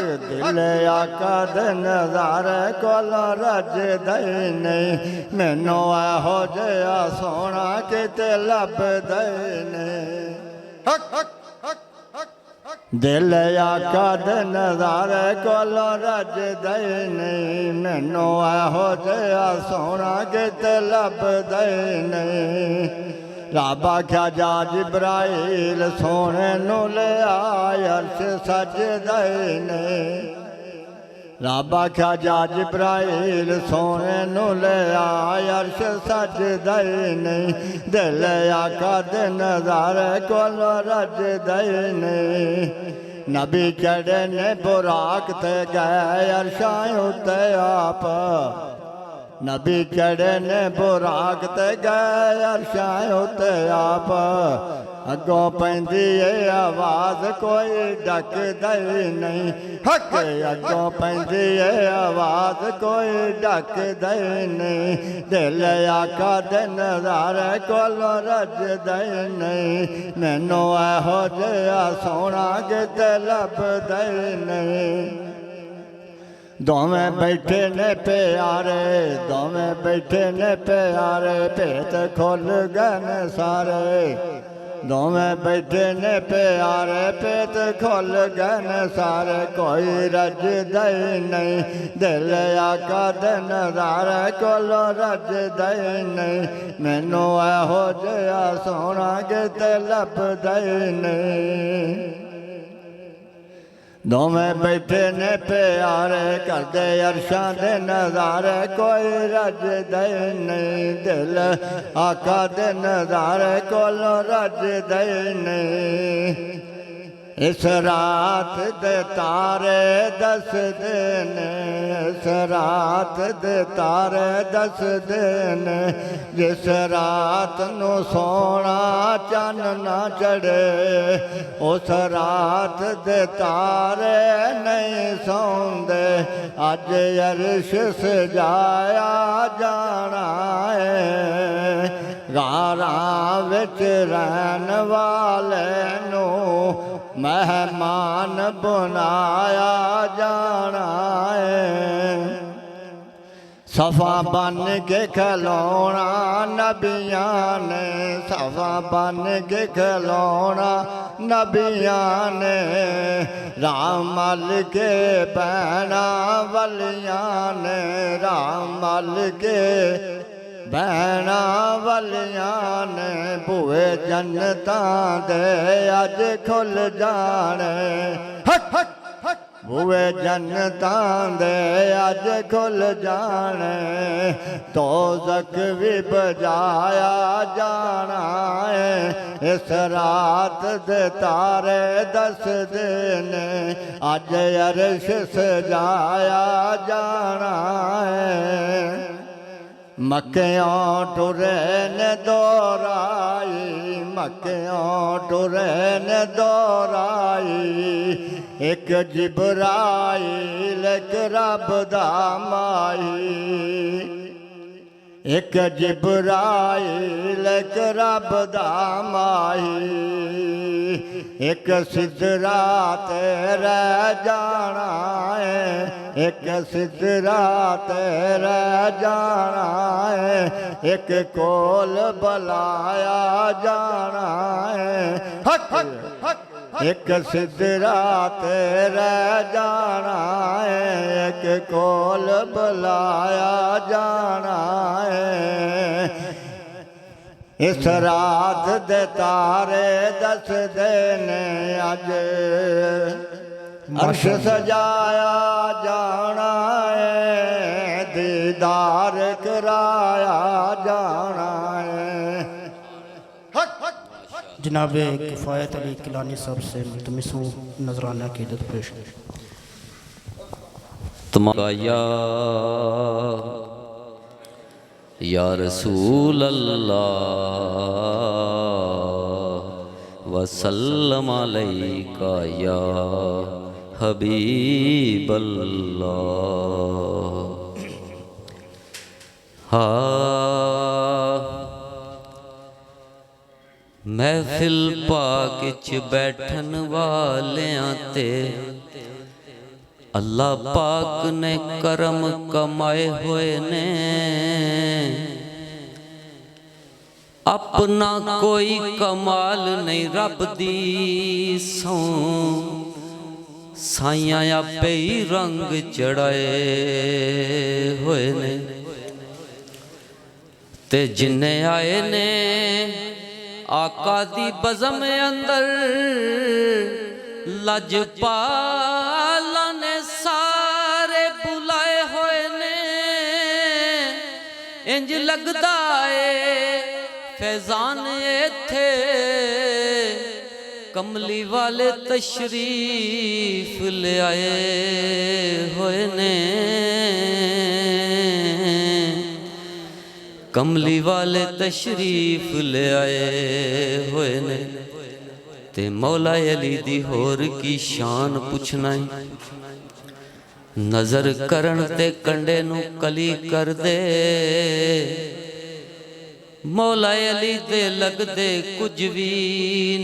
दिल आका दे नज़ारे कोल रजदा नहीं मैनू एहो जिहा सोहना किते लभदा नहीं दिल आका दे नज़ारे कोल रजदा नहीं मैनू एहो जिहा सोहना किते लभदा नहीं रब आख्या जा जिब्राइल सोने नू ले आए अर्श सजदा नहीं रब आख्या जा जिब्राइल सोने नू ले आए अर्श सजदा नहीं दिल आका दे नज़ारे कोल रजदा नहीं नबी चढ़े ने बुराक ते गए अर्शां उत्ते आप नबी चढ़े ने बुराक ते गए अर्शां उत्ते आप अगों पैंदी है आवाज़ कोई डकदा नहीं हक अगों पैंदी है आवाज़ कोई डकदा नहीं दिल आका दे नज़ारे कोल रजदा नहीं मैनू एहो जिहा सोहना किते लभदा नहीं दोवें बैठे ने प्यारे दोवें बैठे ने प्यारे भेत खुल गए ने सारे दोवें बैठे ने प्यारे पेट खोल गए ने सारे कोई रज दई नहीं दिल आका दे नज़ारे कोलो रज दई नहीं मैनू एहो जिहा सोहना किते लभदा नहीं दोवें बैठे ने प्यारे करदे अरशां दे नज़ारे कोई रज दे नहीं दिल आका दे नज़ारे कोलों रज दे नहीं इस रात दे तारे दस दिन इस रात दे तारे दस दिन जिस रात नू सोना चन्न ना चढ़े उस रात दे तारे नहीं सौंदे अज अरश सजाया जाना है गारां विच रहन वाले नू मेहमान बनाया जाना है सफा बन के खलोना नबियां ने सफा बन के खलोना नबियां ने रामल के बहना वलियां ने रामल के बहना वलियां ने बुए जन्नतां दे अज खुल जाने बुए जन्नतां दे अज खुल जाने दोज़ख भी बजाया जाना है इस रात दे तारे दस दिन अज अरश सजाया जाना है मक्कियों टुरे ने दोराई मक्कियों टुरे ने दोराई एक जिब्राइल एक रब दा माई एक जिब्राइल एक रब दा माही एक सिदरा ते रह जाना है एक सिदरा ते रह जाना है एक कोल बलाया जाना है हक हक हक एक सिदरा ते रह जाना है एक कोल बुलाया जाना है इस रात दे तारे दस दिन अज अर्श सजाया जाना है दीदार कराया जाना है जनाब किफ़ायत अली किलानी साहब से मुल्तमिस हूँ नजराना अक़ीदत पेश तुम्हारा या रसूल अल्लाह वसल्लम अलैका या हबीब अल्लाह। महफिल पाक च बैठन वालियां ते अल्लाह पाक ने करम कमाए हुए ने अपना कोई कमाल नहीं रब दी सौ साइयां आपे ही रंग चढ़ाए हुए ने ते जिन्ने आए ने आका दी बज़म अंदर लजपाला ने सारे बुलाए हुए ने इंज लगदा है फैजान इत्थे कमली वाले तशरीफ ले आए हुए ने कमली वाले तशरीफ ले आए हुए ने ते मौला अली दी होर की शान पुछना है नजर करन ते कंडे नू कली कर दे मौला अली दे लगदे कुछ भी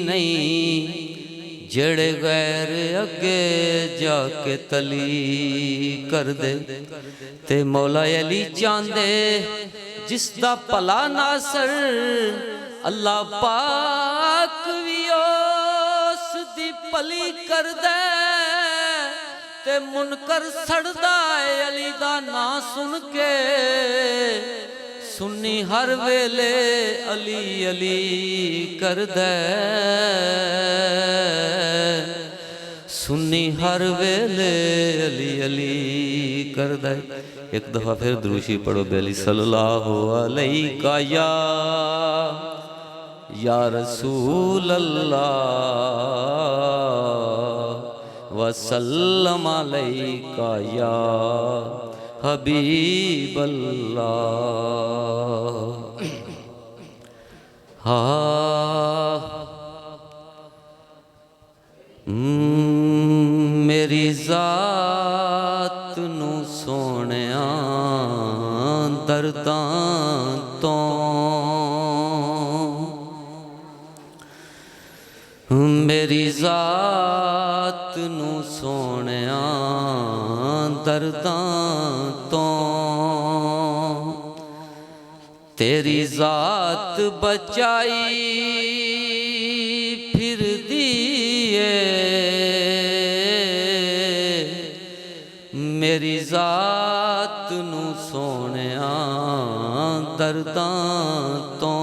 नहीं जेड़े गैर अगे जाके तली कर दे ते मौला अली चांदे जिसदा भला नासर अल्लाह पाक भली कर दे ते मुनकर सड़दा है अली दा ना सुन के सुन्नी हर वेले अली अली कर दे सुन्नी हर वेले अली अली कर दे। एक दफा फिर दुरूशी पढ़ो बेली सल्लल्लाहु अलैका या रसूल अल्लाह वसल्लम अलैका या हबीब अल्लाह। मेरी जात नू सोनिया दर्दां तो मेरी जात नू सोनिया दर्दां तो तेरी जात बचाई फिर दिए मेरी जात नू सोनिया दर्दां तो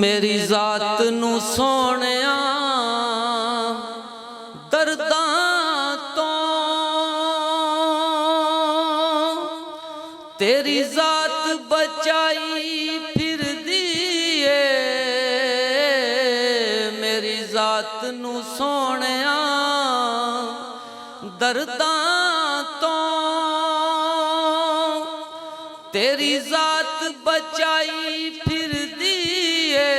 मेरी जात नू सोनिया दर्दां तो तेरी जात बचाई फिर दिए मेरी जात नू सोनिया दर्दां तो तेरी जात बचाई फिर दिए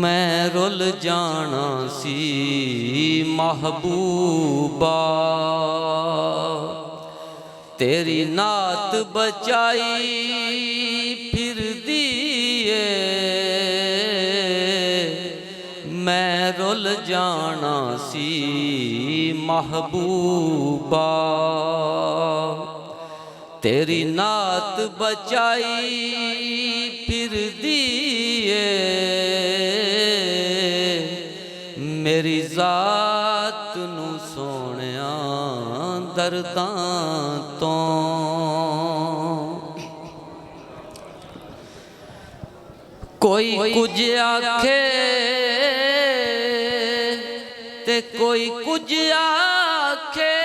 मैं रुल जाना सी महबूबा तेरी नात बचाई फिर दिए मैं रुल जाना सी महबूबा तेरी नात बचाई फिर दिए मेरी जात नू सोनिया दर्दां तो कोई कुछ आखे ते कोई कुछ आखे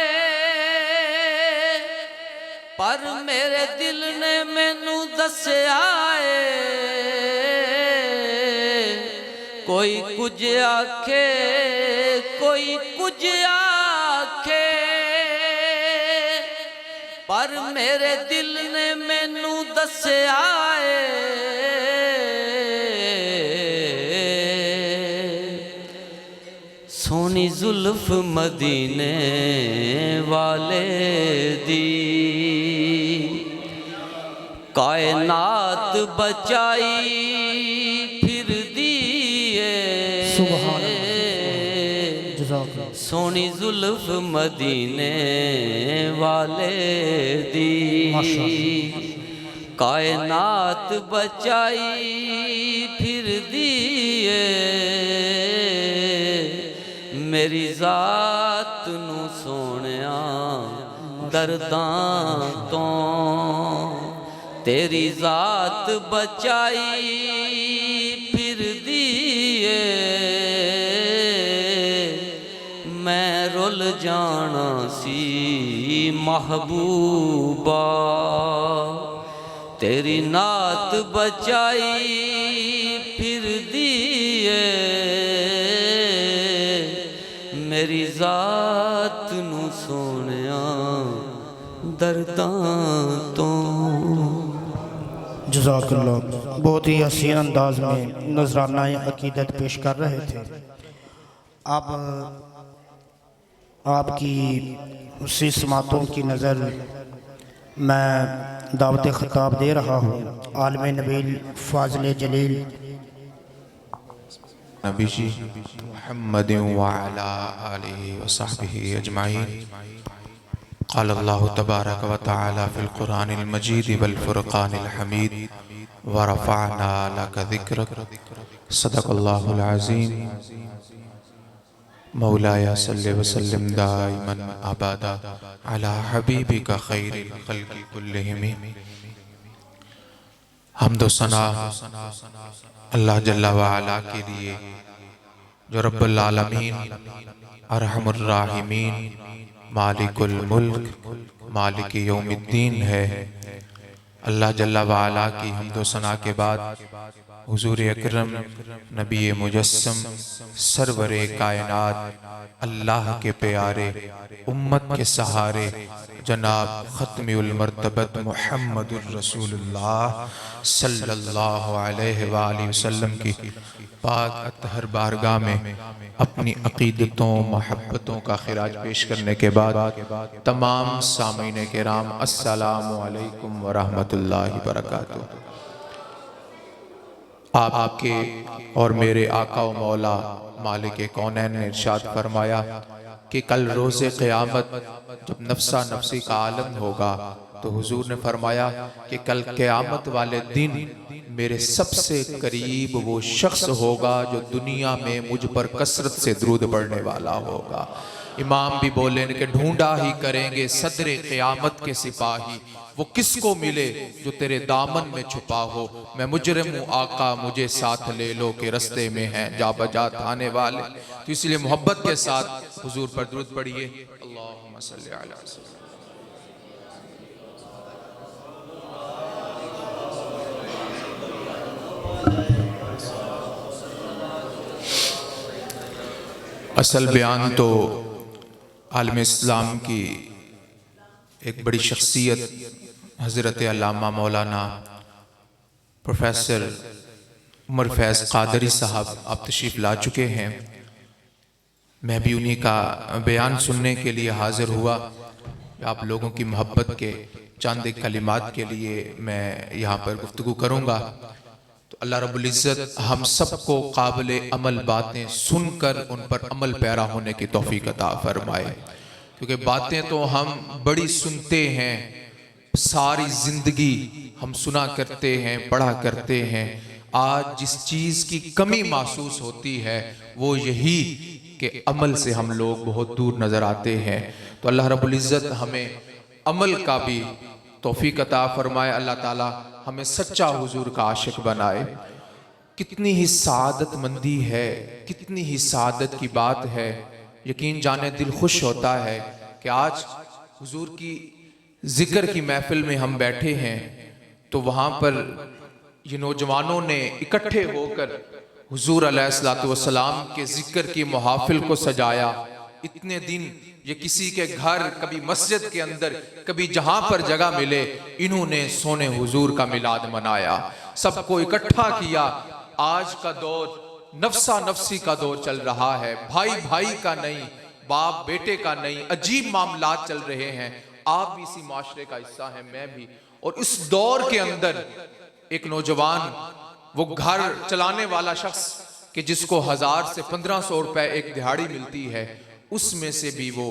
पर मेरे दिल ने मैनू दस्या है कोई कुछ आखे कोई कुछ आखे पर मेरे दिल ने मैनू दस्या है सोनी जुल्फ मदीने वाले दी कायनात बचाई फिर दिए सोनी जुल्फ मदीने वाले दी कायनात बचाई फिर दिए मेरी जात नू सोनिया दर्दां तो तेरी जात बचाई फिर दिए मैं रुल जाना सी महबूबा तेरी नात बचाई फिर दिए मेरी जात नू सोनिया दर्दां तो। जज़ाकल्लाह। बहुत ही हसीन अंदाज में नजराना अकीदत पेश कर रहे थे। अब आपकी उसी समातों की नज़र मैं दावत ख़िताब दे रहा हूँ आलिम नबील फ़ाज़िल जलील नबी जी मुहम्मद व अला आलिहि व सहबिहि अजमाइन। क़ाल अल्लाहु तबारक व तआला फ़िल क़ुरानिल मजीद वल फ़ुरक़ानिल हमीद व रफ़अना लका ज़िक्रक सदक़ल्लाहुल अज़ीम। मौलाया सल्लि व सल्लिम दाइमन अबदा अला हबीबिका खैरिल ख़ल्क़ि कुल्लिहिम। हम्द व सना अल्लाह जल्ला व अला के लिए जो रब्बुल आलमीन अरहमुर राहिमीन मालिकुल मुल्क मालिक यौमिद्दीन है। अल्लाह जल्ला व अला की हम्द व सना के बाद हुजूर अकरम नबी मुजस्सम सरवरे कायनात अल्लाह के प्यारे उम्मत के सहारे जनाब ख़त्मुल मर्तबत मुहम्मदुर रसूलुल्लाह सल्लल्लाहु अलैहि वसल्लम की पाक अतहर बारगाह में अपनी अक़ीदतों मोहब्बतों का खिराज पेश करने के बाद तमाम सामीन किराम अस्सलामु अलैकुम व रहमतुल्लाहि व बरकातुहू। आपके और मेरे आका व मौला मालिक कौनैन ने इरशाद फरमाया कि कल रोज़े क़यामत जब नफ्सा नफ्सी का आलम होगा तो हुजूर ने फरमाया कि कल क़यामत वाले दिन मेरे सबसे करीब वो शख्स होगा जो दुनिया में मुझ पर कसरत से दुरूद पढ़ने वाला होगा। इमाम भी बोले कि ढूंढा ही करेंगे सदरे क़यामत के सिपाही, वो किसको मिले जो तेरे दामन में छुपा हो। मैं मुजरिम हूँ आका मुझे साथ ले लो के रस्ते में हैं जा बजा थाने वाले। तो इसलिए मोहब्बत के साथ हुजूर पर दुरूद पढ़िए। अल्लाहुम्मा सल्ली अला सय्यिदना। असल बयान तो आलम इस्लाम की एक बड़ी शख्सियत हज़रत अल्लामा मौलाना प्रोफेसर उमर फैज़ क़ादरी साहब आप तशरीफ़ ला चुके हैं। मैं भी उन्हीं का बयान सुनने के लिए हाज़िर हुआ। आप लोगों की मोहब्बत के चंद कलिमात के लिए मैं यहाँ पर गुफ्तगू करूँगा। तो अल्लाह रब्बुल इज़्ज़त हम सबको काबिल अमल बातें सुनकर उन पर अमल पैरा होने की तौफीक अता फरमाए। क्योंकि बातें तो हम बड़ी सुनते हैं, सारी ज़िंदगी हम सुना करते हैं, पढ़ा करते हैं। आज जिस चीज़ की कमी महसूस होती है वो यही कि अमल से हम लोग बहुत दूर नज़र आते हैं। तो अल्लाह रब्बुल इज़्ज़त हमें अमल का भी तौफीक अता फरमाए। अल्लाह ताला हमें सच्चा हुजूर का आशिक बनाए। कितनी ही सादतमंदी है, कितनी ही सादत की बात है। यकीन जाने दिल खुश होता है कि आज हुजूर की जिक्र की महफिल में हम बैठे हैं तो वहाँ पर ये नौजवानों ने इकट्ठे होकर हुजूर अलैहिस्सलातु वस्सलाम के जिक्र की महफिल को सजाया। इतने दिन ये किसी के घर, कभी मस्जिद के अंदर, कभी जहां पर जगह मिले, इन्होंने सोने हुजूर का मिलाद मनाया, सबको इकट्ठा किया। आज का दौर नफ्सा नफ्सी का दौर चल रहा है, भाई भाई का नहीं, बाप बेटे का नहीं, अजीब मामलात चल रहे हैं। आप भी इसी माशरे का हिस्सा हैं, मैं भी। और इस दौर के अंदर एक नौजवान, वो घर चलाने वाला शख्स कि जिसको 1000 से 1500 रुपए एक दिहाड़ी मिलती है, उसमें से भी वो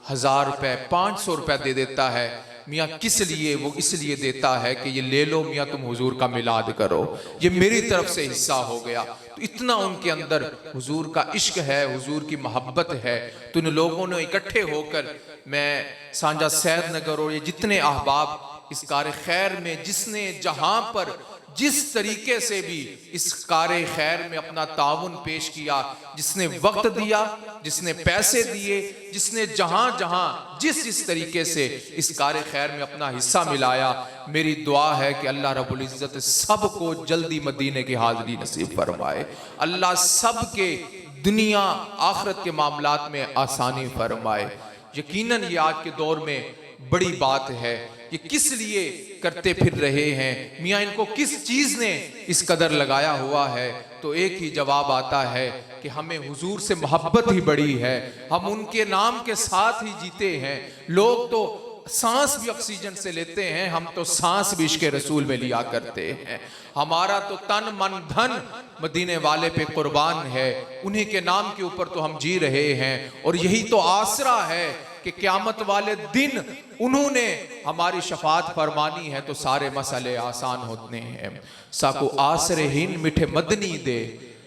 1000 रुपए 500 रुपए दे देता है। मियाँ किस लिए? वो इसलिए देता है कि ये ले लो मियाँ, तुम हुजूर का मिलाद करो, ये मेरी तरफ से हिस्सा हो गया। तो इतना उनके अंदर हुजूर का इश्क है, हुजूर की मोहब्बत है। तो इन लोगों ने इकट्ठे होकर, मैं सांझा सैद नगर और ये जितने अहबाब इस कार खैर में, जिसने जहां पर जिस तरीके से भी इस कार खैर में अपना ताउन पेश किया, जिसने वक्त दिया, जिसने पैसे दिए, जिसने जहां जहां जिस तरीके से इस कार खैर में अपना हिस्सा मिलाया, मेरी दुआ है कि अल्लाह रब्बुल इज़्ज़त सबको जल्दी मदीने की हाज़िरी नसीब फरमाए। अल्लाह सबके दुनिया आखिरत के मामलात में आसानी फरमाए। यकीनन ये आज के दौर में बड़ी बात है। ये किस लिए करते फिर रहे हैं मियाँ, इनको किस चीज़ ने इस कदर लगाया हुआ है? तो एक ही जवाब आता है कि हमें हुजूर से मोहब्बत ही बड़ी है, हम उनके नाम के साथ ही जीते हैं। लोग तो सांस भी ऑक्सीजन से लेते हैं, हम तो सांस भी इश्क़ रसूल में लिया करते हैं। हमारा तो तन मन धन मदीने वाले पे कुर्बान है, उन्हीं के नाम के ऊपर तो हम जी रहे हैं। और यही तो आसरा है कि क़यामत वाले दिन उन्होंने हमारी शफात फरमानी है तो सारे मसले आसान होते हैं। साको आसरे हिन मिठे मदनी दे,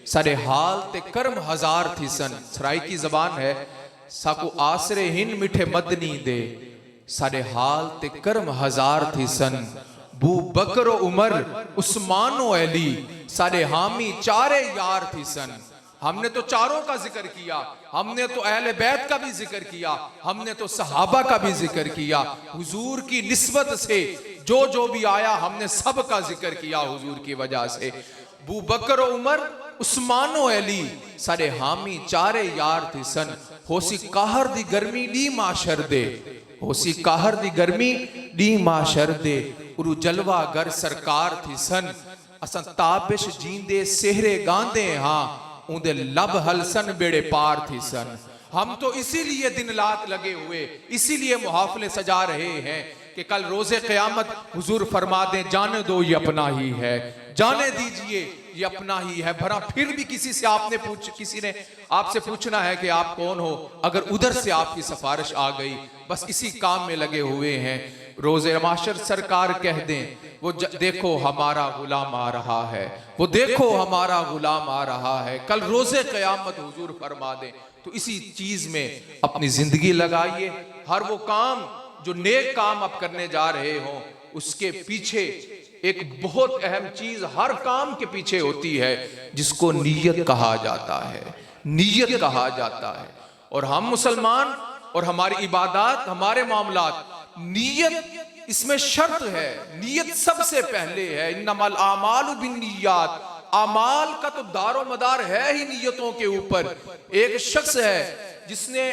सारे हाल ते कर्म हजार थी सन। सराय की जबान है, साको आसरे हिन मिठे मदनी दे, सारे हाल ते कर्म हजार थी सन। बू बकर उमर उस्मान अली, सारे हामी चारे यार थी सन। हमने तो चारों का जिक्र किया, हमने तो अहले बैत का भी जिक्र किया, हमने तो सहाबा का भी जिक्र किया। हुजूर की निस्बत से जो जो भी आया हमने सब का जिक्र किया हुजूर की वजह से। बू बकर उमर उस्मान अली, सारे हामी चारे यार थी सन। होसी कहर दी गर्मी दी माशर दे, होसी कहर दी गर्मी दी माशर दे। उरु जलवा गर सरकार थी सन। असां ताबिश जींदे सेहरे गांदे हाँ, उन्दे लब हलसन बेड़े पार थी सन। हम तो इसीलिए दिन रात लगे हुए, इसीलिए मुहाफले सजा रहे हैं कि कल रोजे क़यामत हुजूर फरमा दें, जाने दो ये अपना ही है, जाने दीजिए ये अपना ही है। भरा फिर भी किसी ने आपसे पूछना है कि आप कौन हो, अगर उधर से आपकी सिफारिश आ गई, बस इसी काम में लगे हुए हैं। रोजे माशर सरकार कह दें, वो देखो हमारा गुलाम आ रहा है, वो देखो हमारा गुलाम आ रहा है। कल रोजे क़यामत हुजूर फरमा दें, तो इसी चीज में अपनी जिंदगी लगाइए। हर वो काम जो नेक काम आप करने जा रहे हो, उसके पीछे एक बहुत अहम चीज हर काम के पीछे होती है, जिसको नीयत कहा जाता है, नीयत कहा जाता है। और हम मुसलमान और हमारी इबादत, हमारे मामलात, नीयत इसमें शर्त है, नीयत सबसे पहले है। इन्नमल आमालु बिन्नियात, आमाल का तो दारो मदार है ही नीयतों के ऊपर। एक शख्स है जिसने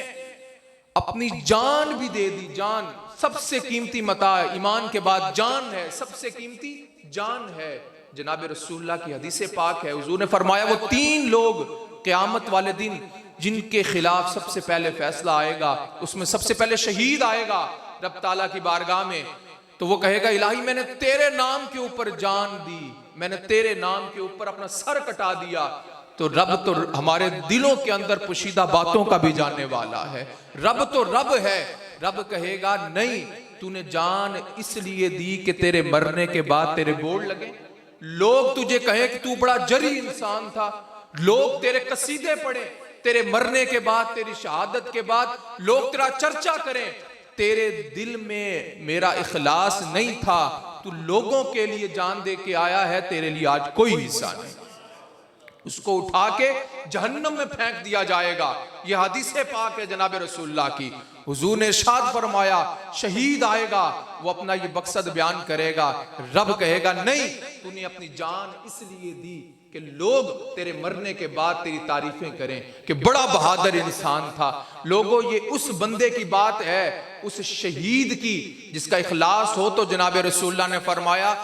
अपनी जान भी दे दी, जान सबसे कीमती मता, ईमान के बाद जान है, सबसे कीमती जान है। जनाब रसूलुल्लाह की हदीस पाक है, हुजूर ने फरमाया वो 3 लोग क़यामत वाले दिन जिनके खिलाफ सबसे पहले फैसला आएगा, उसमें सबसे पहले शहीद आएगा रब ताला की बारगाह में, तो वो कहेगा इलाही मैंने तेरे नाम के ऊपर जान दी, मैंने तेरे नाम के ऊपर अपना सर कटा दिया। तो रब तो हमारे दिलों के अंदर पोशीदा बातों का भी जानने वाला है, रब तो रब है। रब कहेगा नहीं, तूने जान इसलिए दी कि तेरे मरने के बाद तेरे बोर्ड लगे, लोग तुझे कहे कि तू बड़ा जरी इंसान था, लोग तेरे कसीदे पढ़े, तेरे मरने के बाद, तेरी शहादत के बाद लोग तेरा चर्चा करें। तेरे दिल में मेरा इखलास नहीं था, तू लोगों के लिए जान दे के आया है, तेरे लिए आज कोई हिस्सा नहीं। उसको उठा के जहन्नम में फेंक दिया जाएगा। यह हदीस पाक है जनाब रसूलुल्लाह की। हुजूर ने इरशाद फरमाया शहीद आएगा, वो अपना ये मकसद बयान करेगा, रब कहेगा नहीं, तूने अपनी जान इसलिए दी कि लोग तेरे मरने के बाद तेरी तारीफें करें कि बड़ा बहादुर इंसान था। लोगों ये उस बंदे की बात है, उस शहीद की जिसका इखलास हो। तो जनाब रसूलुल्लाह ने फरमाया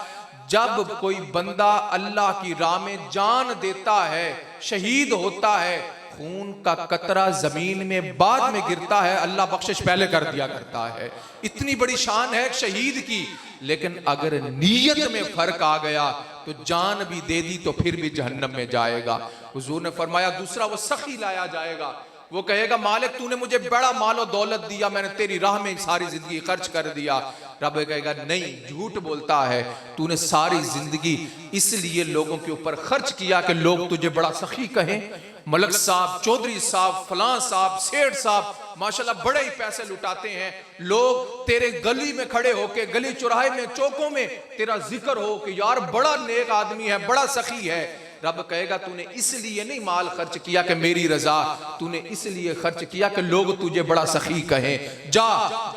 जब कोई बंदा अल्लाह की राह में जान देता है, शहीद होता है, खून का कतरा जमीन में बाद में गिरता है, अल्लाह बख्शिश पहले कर दिया करता है। इतनी बड़ी शान है शहीद की। लेकिन अगर नीयत में फर्क आ गया तो जान भी दे दी तो फिर भी जहन्नम में जाएगा। हुजूर ने फरमाया दूसरा वो सखी लाया जाएगा, वो कहेगा मालिक तूने मुझे बड़ा मालो दौलत दिया, मैंने तेरी राह में सारी जिंदगी खर्च कर दिया। रब कहेगा नहीं, झूठ बोलता है, तूने सारी जिंदगी इसलिए लोगों के ऊपर खर्च किया कि लोग तुझे बड़ा सखी कहें। मलक साहब, चौधरी साहब, फलां साहब, सेठ साहब माशाल्लाह बड़े ही पैसे लुटाते हैं, लोग तेरे गली में खड़े होके, गली चौराहे में, चौकों में तेरा जिक्र हो कि यार बड़ा नेक आदमी है, बड़ा सखी है। रब कहेगा तूने इसलिए नहीं माल खर्च किया कि मेरी रजा, तूने इसलिए खर्च किया कि लोग तुझे बड़ा सखी कहें। जा,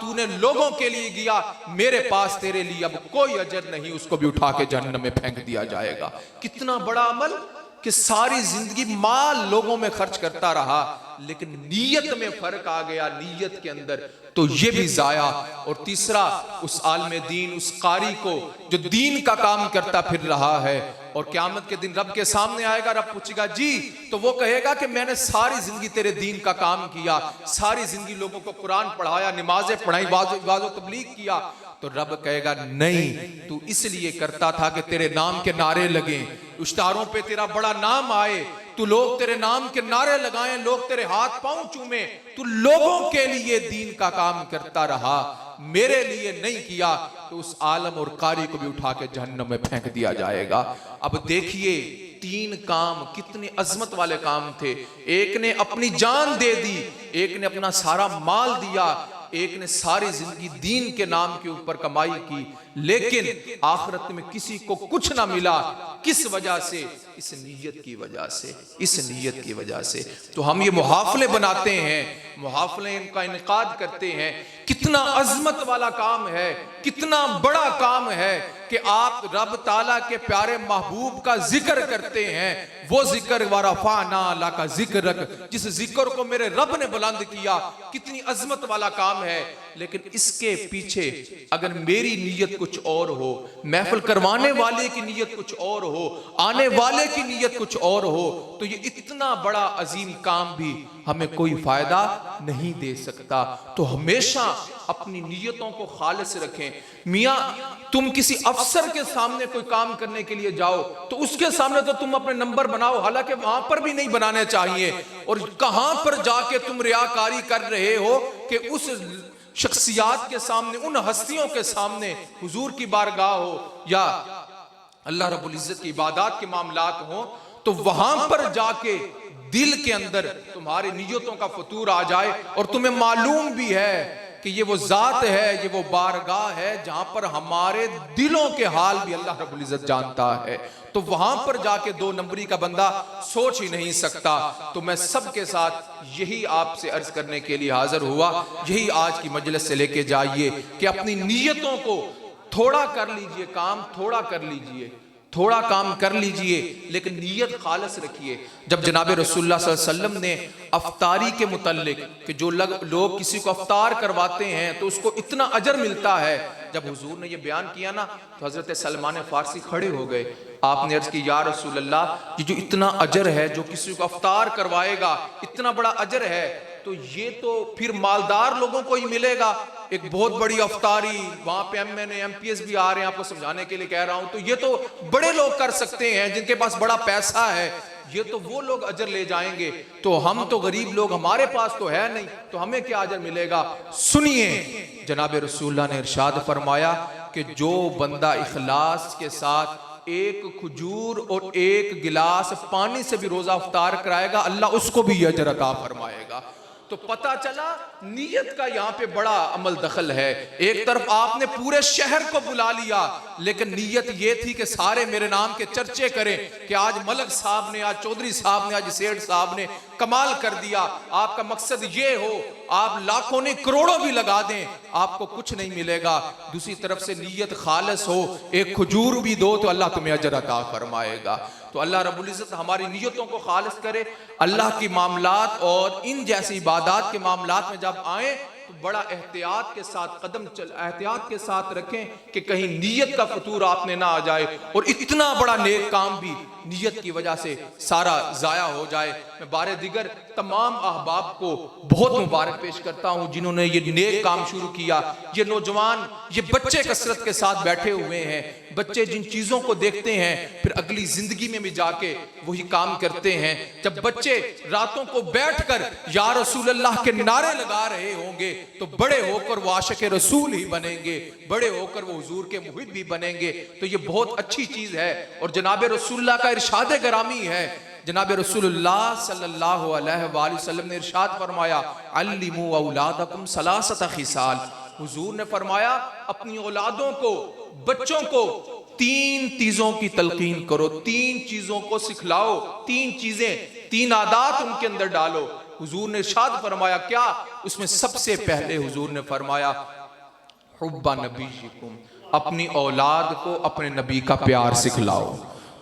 तूने लोगों के लिए किया, मेरे पास तेरे लिए अब कोई अजर नहीं, उसको भी उठा के जहन्नम में फेंक दिया जाएगा। कितना बड़ा अमल कि सारी जिंदगी माल लोगों में खर्च करता रहा, लेकिन नीयत में फर्क आ गया, नीयत के अंदर, तो ये भी जाया। और तीसरा उस आलमे दीन, उस कारी को जो दीन का काम करता फिर रहा है, और क़यामत के दिन रब के सामने आएगा, रब पूछेगा जी, तो वो कहेगा कि मैंने सारी जिंदगी तेरे दीन का काम किया, सारी जिंदगी लोगों को कुरान पढ़ाया, नमाजें पढ़ाई, वाज़ो तबलीग किया। तो रब कहेगा नहीं, तू इसलिए करता था कि तेरे नाम के नारे लगे, इश्तारों पे तेरा बड़ा नाम आए, तू लोग तेरे नाम के नारे लगाएं, लोग तेरे हाथ पांव चूमे, तू लोगों के लिए दीन का काम करता रहा, मेरे लिए नहीं किया तो उस आलम और कारी को भी उठा के जहन्नम में फेंक दिया जाएगा। अब देखिए 3 काम कितने अजमत वाले काम थे। एक ने अपनी जान दे दी, एक ने अपना सारा माल दिया, एक ने सारी जिंदगी दीन के नाम के ऊपर कमाई की, लेकिन आखिरत में किसी को कुछ ना मिला। किस वजह से? इस नीयत की वजह से, इस नीयत की वजह से। तो हम ये मुहाफले बनाते हैं, मुहाफले का इनकाद करते हैं। कितना अजमत वाला काम है, कितना बड़ा काम है कि आप रब ताला के प्यारे महबूब का जिक्र करते हैं। वो जिक्र वरफाना ला का जिक्र, जिस जिक्र को मेरे रब ने बुलंद किया, कितनी अजमत वाला काम है। लेकिन इसके पीछे अगर मेरी नीयत कुछ और हो, महफिल करवाने वाले की नीयत कुछ और हो, आने वाले की नीयत कुछ और हो, तो ये इतना बड़ा अजीम काम भी हमें कोई फायदा नहीं दे सकता। तो हमेशा अपनी नीयतों को खालिस रखें। मियाँ तुम किसी अफसर के सामने कोई काम करने के लिए जाओ तो उसके सामने तो तुम अपने नंबर बनाओ, हालांकि वहां पर भी नहीं बनाने चाहिए। और कहां पर जाके तुम रियाकारी कर रहे हो कि उस शख्सियात के सामने, उन हस्तियों के सामने, हुजूर की बारगाह हो या अल्लाह रब्बुल इज्जत की इबादत के मामलात हो, तो वहां पर जाके दिल के अंदर तुम्हारी नियतों का फतूर आ जाए और तुम्हें मालूम भी है कि ये वो जात है, ये वो बारगाह है जहां पर हमारे दिलों के हाल भी अल्लाह रब्बुल इज्जत जानता है, तो वहां पर जाके 2 नंबरी का बंदा सोच ही नहीं सकता। तो मैं सबके साथ यही आपसे अर्ज करने के लिए हाजिर हुआ, यही आज की मजलिस से लेके जाइए कि अपनी नीयतों को थोड़ा कर लीजिए, काम थोड़ा कर लीजिए, थोड़ा काम कर लीजिए, लेकिन नीयत खालिस रखिए। जब जनाब रसूलुल्लाह सल्लल्लाहु अलैहि वसल्लम ने अफ्तारी के मुतल्लिक कि जो लोग किसी को अफ्तार करवाते हैं तो उसको इतना अजर मिलता है, जब हुजूर ने ये बयान किया ना तो हजरत सलमान फारसी खड़े हो गए। आपने अर्ज की या रसूलल्लाह, ये जो इतना अजर है, जो किसी को अफ्तार करवाएगा इतना बड़ा अजर है, तो ये तो फिर मालदार लोगों को ही मिलेगा। एक बहुत बड़ी अफ्तारी, वहां पे MNA MPS भी आ रहे हैं, आपको समझाने के लिए कह रहा हूं, तो ये तो बड़े लोग कर सकते हैं जिनके पास बड़ा पैसा है, ये तो वो लोग अजर ले जाएंगे। तो हम तो गरीब लोग, हमारे पास तो है नहीं, तो हमें क्या अजर मिलेगा? सुनिए, जनाब रसूलुल्लाह ने इरशाद फरमाया कि जो बंदा इखलास के साथ 1 खजूर और 1 गिलास पानी से भी रोजा अफ्तार कराएगा, अल्लाह उसको भी अजर अता फरमाएगा। तो पता चला नीयत का यहाँ पे बड़ा अमल दखल है। एक तरफ आपने पूरे शहर को बुला लिया, लेकिन नीयत ये थी कि सारे मेरे नाम के चर्चे करें कि आज मलक साहब ने, आज चौधरी साहब ने, आज सेठ साहब ने कमाल कर दिया। आपका मकसद ये हो, आप लाखों नहीं करोड़ों भी लगा दें, आपको कुछ नहीं मिलेगा। दूसरी तरफ से नीयत खालिस हो, 1 खजूर भी दो तो अल्लाह तुम्हें अजर अता फरमाएगा। तो अल्लाह रब्बुल इज्जत हमारी नियतों को खालिस करे। अल्लाह की मामलात और इन जैसी इबादत के मामलात में जब आए तो बड़ा एहतियात के साथ एहतियात के साथ रखें कि कहीं नीयत का फतूर आपने ना आ जाए और इतना बड़ा नेक काम भी नीयत की वजह से सारा जाया हो जाए। मैं बारे दिगर तमाम अहबाब को बहुत मुबारक पेश करता हूँ जिन्होंने ये नेक काम शुरू किया। ये नौजवान, ये बच्चे कसरत के साथ बैठे हुए हैं, बच्चे जिन चीजों को देखते हैं फिर अगली जिंदगी में भी जाके वही काम करते हैं। जब बच्चे रातों को बैठकर या रसूल अल्लाह के नारे लगा रहे होंगे तो बड़े होकर वो आशिक रसूल ही बनेंगे, बड़े होकर वो हुजूर के मुहिब भी बनेंगे। तो ये बहुत अच्छी चीज है। और जनाब रसूलुल्लाह का इरशाद गरामी है, जनाब रसूलुल्लाह सल्लल्लाहु अलैहि वसल्लम ने इरशाद फरमाया, अल्लिमू औलादकुम सलासत खिसाल। हुजूर ने फरमाया अपनी औलादों को, बच्चों को 3 चीजों की तलकीन करो, 3 चीजों को सिखलाओ, 3 चीजें, 3 आदात उनके अंदर डालो। हुजूर ने इरशाद फरमाया क्या? उसमें सबसे पहले हुजूर ने फरमाया हुब्बा नबीकुम, अपनी औलाद को अपने नबी का प्यार सिखलाओ।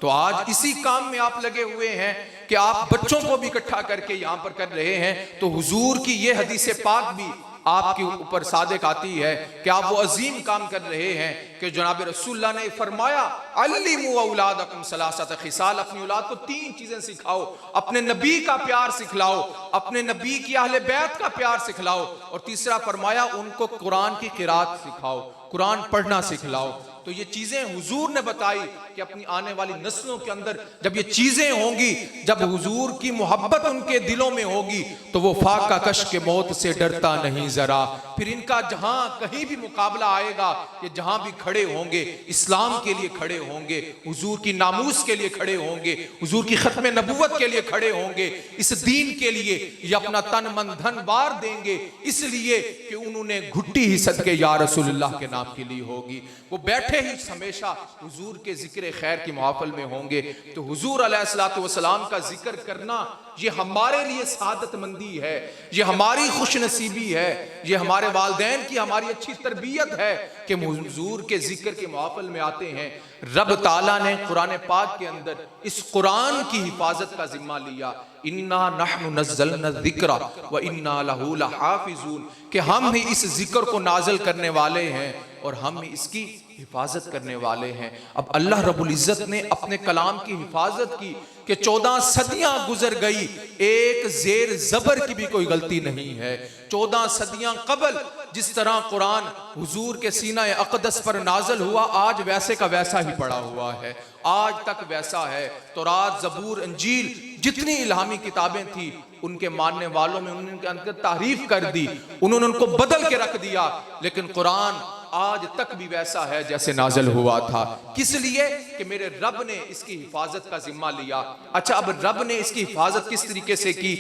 तो आज इसी काम में आप लगे हुए हैं कि आप बच्चों को भी इकट्ठा करके यहाँ पर कर रहे हैं। तो हुजूर की ये हदीस पाक भी आपके ऊपर सादिक आती है कि आप वो अजीम काम कर रहे हैं कि जनाब रसूलुल्लाह ने फरमाया अल्लिमू औलादकुम सलासत खिसाल, अपनी औलाद को 3 चीजें सिखाओ, अपने नबी का प्यार सिखलाओ, अपने नबी की अहले बैत का प्यार सिखलाओ, और तीसरा फरमाया उनको कुरान की किरात सिखाओ, कुरान पढ़ना सिखलाओ। तो ये चीजें हुजूर ने बताई कि अपनी आने वाली नस्लों के अंदर जब ये चीजें होंगी, जब हुजूर की मोहब्बत उनके दिलों में होगी, तो वो फाका कश के मौत से डरता नहीं जरा। फिर इनका जहां कहीं भी मुकाबला आएगा, ये जहां भी खड़े होंगे इस्लाम के लिए खड़े होंगे, हुजूर की नामूस के लिए खड़े होंगे, हुजूर की खत्म नबुव्वत के लिए खड़े होंगे, इस दीन के लिए ये अपना तन मन धन वार देंगे, इसलिए कि उन्होंने घुट्टी ही सदके या रसूलुल्लाह के नाम के लिए होगी। वो बैठे ही हमेशा हुजूर के जिक्र खैर की महफिल में होंगे। तो हुजूर अलैहिस्सलातु वस्सलाम का जिक्र करना ये हमारे लिए सादतमंदी है, ये हमारी खुशनसीबी है, ये हमारे वालिदैन की हमारी अच्छी तरबियत है कि हुजूर के जिक्र के महफिल में आते हैं। रब ताला ने कुरान पाक के अंदर इस कुरान की हिफाजत का जिम्मा लिया, इन्ना नहनु नज़्ज़लना ज़िक्रा व इन्ना लहू लहाफ़िज़ून, कि हम ही इस जिक्र को नाज़िल करने वाले हैं और हम ही इसकी हिफाजत करने वाले हैं। अब अल्लाह रब्बुल इज़्ज़त ने अपने कलाम की हिफाजत की कि 14 सदियां गुजर गई, एक जेर जबर की भी कोई गलती नहीं है। 14 सदियां कबल जिस तरह कुरान हुजूर के सीना अक़दस पर नाज़िल हुआ, आज वैसे का वैसा ही पड़ा हुआ है, आज तक वैसा है। तौरात, ज़बूर, इंजील, जितनी इल्हामी किताबें थी, उनके मानने वालों में उनके अंदर तारीफ कर दी, उन्होंने उनको बदल के रख दिया, लेकिन कुरान आज तक भी वैसा है जैसे नाज़िल हुआ था। किस लिए? कि मेरे रब ने इसकी हिफाजत का जिम्मा लिया। अच्छा, अब रब ने इसकी हिफाजत किस तरीके से की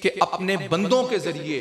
कि अपने बंदों के जरिए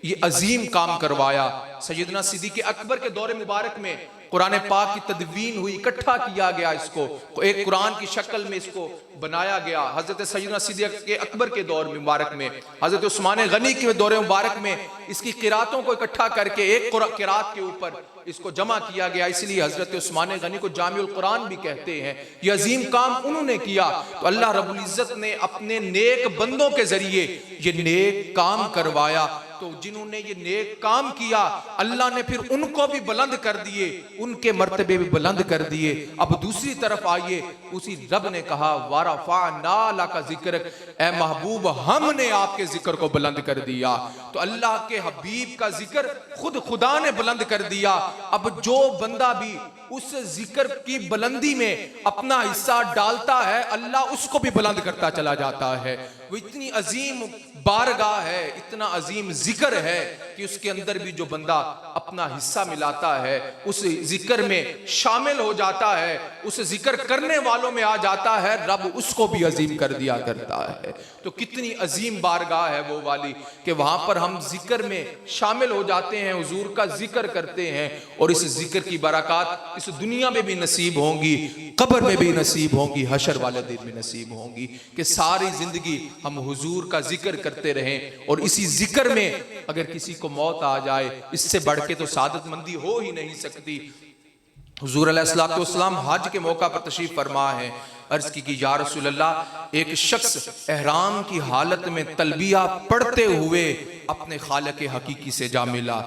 ये अजीम काम करवाया। सैयदना सिद्दीक़ अकबर के दौरे मुबारक में कुरान पाक की तदवीन हुई, इकट्ठा किया गया, इसको एक कुरान की शक्ल में इसको बनाया गया। हजरत सैयदना सिद्दीक़ अकबर के दौर मुबारक में, हजरत उस्मान गनी के दौरे मुबारक में इसकी किरातों को इकट्ठा करके एक किरात के ऊपर इसको जमा किया गया। इसलिए हजरत उस्मान गनी को जामिउल कुरान भी कहते हैं। ये अजीम काम उन्होंने किया, तो अल्लाह रब्बुल इज़्ज़त ने अपने नेक बंदों के जरिए ये नेक काम करवाया। तो जिन्होंने ये नेक काम किया, अल्लाह ने फिर उनको भी बुलंद कर दिए, उनके मर्तबे भी बुलंद कर दिए। अब दूसरी तरफ आइए, उसी रब ने कहा वरफ़अना लका ज़िक्रक, ए महबूब हमने आपके जिक्र को बुलंद कर दिया। तो अल्लाह के हबीब का जिक्र खुद खुदा ने बुलंद कर दिया। अब जो बंदा भी उस जिक्र की बुलंदी में अपना हिस्सा डालता है, अल्लाह उसको भी बुलंद करता चला जाता है। वो इतनी अजीम बारगाह है, इतना अजीम जिक्र है कि उसके अंदर भी जो बंदा अपना हिस्सा मिलाता है, उस जिक्र में शामिल हो जाता है, उस जिक्र करने वालों में आ जाता है, रब उसको भी अजीम कर दिया करता है। तो कितनी अजीम बारगाह है वो वाली कि वहां पर हम जिक्र में शामिल हो जाते हैं, हुजूर का जिक्र करते हैं, और इस जिक्र की बरकत इस दुनिया में भी नसीब होंगी, कब्र में भी नसीब होंगी, हशर वाले दिन में नसीब होंगी, कि सारी जिंदगी हम हुजूर का जिक्र करते रहें। और इसी जिक्र में अगर किसी को मौत आ जाए, इससे बढ़ के तो सादतमंदी हो ही नहीं सकती। हुजूर अलैहिस्सलातु वस्सलाम हज के मौका पर तशरीफ फरमा है। अर्ज की कि या रसूल अल्लाह, एक शख्स एहराम की हालत में तलबिया पढ़ते हुए अपने खालिक हकीकी से जा मिला।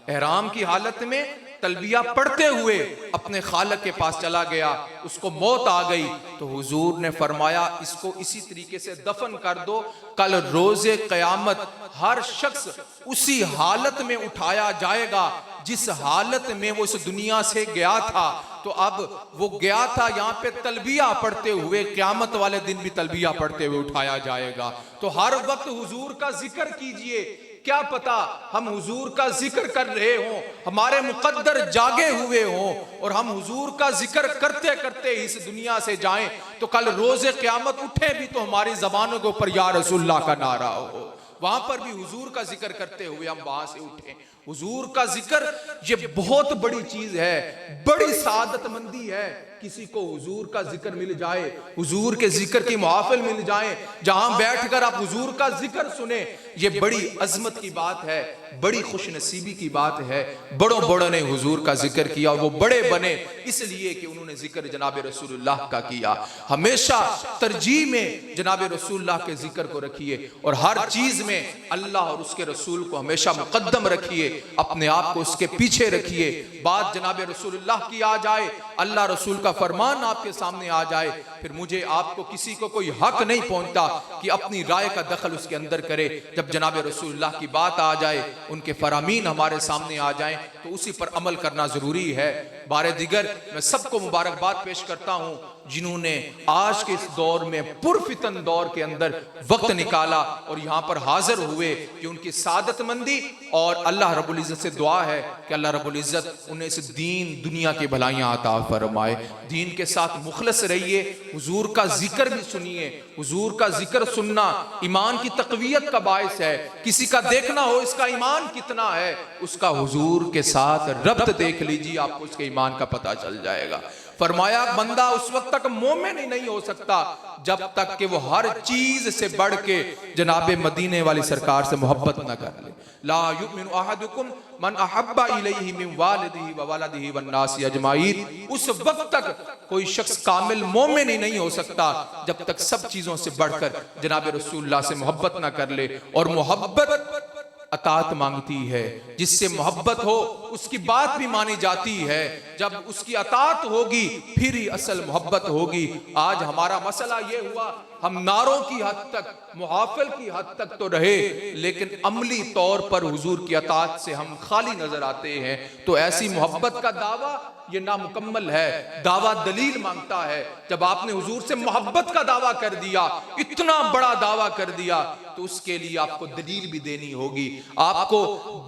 एहराम की हालत में तलबिया पढ़ते हुए अपने खालिक के पास चला गया, उसको मौत आ गई, तो हुजूर ने फरमाया इसको इसी तरीके से दफन कर दो, कल रोजे क़यामत हर शख्स उसी हालत में उठाया जाएगा जिस हालत में वो इस दुनिया से गया था। तो अब वो गया था यहाँ पे तलबिया पढ़ते हुए, क़यामत वाले दिन भी तलबिया पढ़ते हुए उठाया जाएगा। तो हर वक्त हुजूर का जिक्र कीजिए, क्या पता हम हुजूर का जिक्र कर रहे हों, हमारे मुकद्दर जागे हुए हों, और हम हुजूर का जिक्र करते करते इस दुनिया से जाएं, तो कल रोजे क़यामत उठे भी तो हमारी ज़बानों के ऊपर या रसूलुल्लाह का नारा हो, वहां पर भी हुजूर का जिक्र करते हुए हम वहां से उठे। हुजूर का जिक्र ये बहुत बड़ी चीज है, बड़ी सादतमंदी है। किसी को हुजूर का जिक्र मिल जाए, हुजूर के जिक्र की महफिल मिल जाए, जहां बैठकर आप हुजूर का जिक्र सुने, ये बड़ी अजमत की बात है, बड़ी खुशनसीबी की बात है। बड़ों बड़ों ने हुजूर का जिक्र किया, वो बड़े बने इसलिए कि उन्होंने जिक्र जनाब रसूलुल्लाह का किया। हमेशा तरजीह में जनाब रसूलुल्लाह के जिक्र को रखिए, और हर चीज में अल्लाह और उसके रसूल को हमेशा मुकद्दम रखिए, अपने आप को उसके पीछे रखिए। बात जनाब रसूलुल्लाह की आ जाए, अल्लाह रसूल का फरमान आपके सामने आ जाए, फिर मुझे आपको किसी को कोई हक नहीं पहुंचता कि अपनी राय का दखल उसके अंदर करे। जब जनाब रसूलुल्लाह की बात आ जाए, उनके फरामीन हमारे सामने आ जाएं, तो उसी पर अमल करना जरूरी है। बारे दिगर मैं सबको मुबारकबाद पेश करता हूँ जिन्होंने आज के इस दौर में पुरफितन दौर के अंदर वक्त निकाला और यहाँ पर हाजिर हुए। कि उनकी सादतमंदी और अल्लाह रब्बुल इज़्ज़त से दुआ है कि अल्लाह रब्बुल इज़्ज़त उन्हें इस दीन दुनिया की भलाइयाँ अता फरमाए। दीन के साथ मुखलस रहिए, हुजूर का जिक्र भी सुनिए। हुजूर का जिक्र सुनना ईमान की तक़वियत का बायस है। किसी का देखना हो इसका ईमान कितना है, उसका हुजूर के साथ रब्त देख लीजिए, आपको उसके ईमान का पता चल जाएगा। फरमाया बंदा उस वक्त तक मोमिन ही नहीं हो सकता जब तक कि वो हर चीज से बढ़ के जनाबे मदीने वाली सरकार से मोहब्बत न कर ले। ला युमिनु अहदुकुम मन अहब्बा इलैहि मिन वालिदिही व वलदिही वन नासी अजमाइन। उस वक्त तक कोई शख्स कामिल मोमिन ही नहीं हो सकता जब तक सब चीजों से बढ़कर जनाबे रसूलुल्लाह से मोहब्बत न कर ले। और मोहब्बत अतात मांगती है, जिससे मोहब्बत हो उसकी बात भी मानी जाती है। जब उसकी अतात होगी फिर ही असल मोहब्बत होगी। आज हमारा मसला ये हुआ, हम नारों की हद तक, मुहाफिल की हद तक तो रहे, लेकिन अमली तौर पर हुजूर की अतात से हम खाली नजर आते हैं। तो ऐसी मोहब्बत का दावा ये नामुकम्मल है, दावा दलील मांगता है। जब आपने हुजूर से मोहब्बत का दावा कर दिया, इतना बड़ा दावा कर दिया, तो उसके लिए आपको दलील भी देनी होगी। आपको